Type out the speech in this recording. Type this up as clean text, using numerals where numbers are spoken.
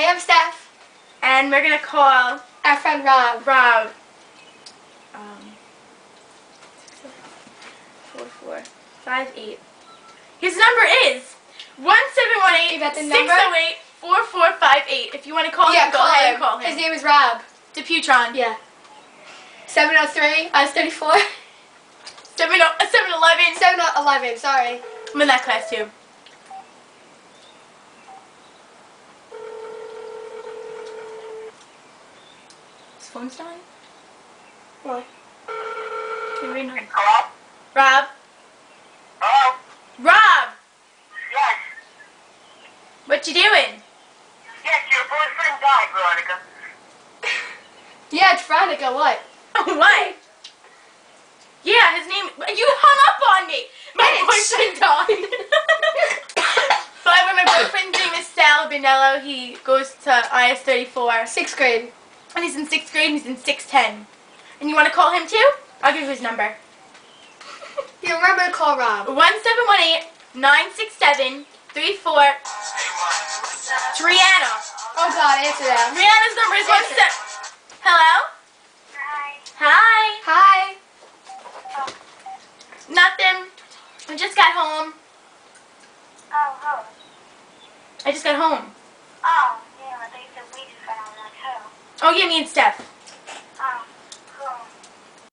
Hey, I'm Steph. And we're gonna call Our friend Rob. Rob. 4458. His number is 1718 You got the number? 608 4458. If you want to call him, go ahead and call him. His name is Rob. Deputron. Yeah. 703. I was 34. 711. 711. Sorry. I'm in that class too. His phone's dying? What? Hello? Rob? Hello? Rob! Yes. What you doing? Yes, your boyfriend died, Veronica. Yeah, it's Veronica. What? What? Yeah, his name. You hung up on me. My boyfriend died. By the way, my boyfriend's name is Sal Bonello. He goes to IS 34. 6th grade. And he's in 6th grade and he's in 610. And you want to call him too? I'll give you his number. You remember to call Rob. 1718-967-34. Rihanna. Oh God, answer that. Rihanna's number is 17. Hello? Hi. Hi. Hi. Nothing. I just got home. Oh. I just got home. Oh, yeah, they said we just found out too. Oh, yeah, me and Steph.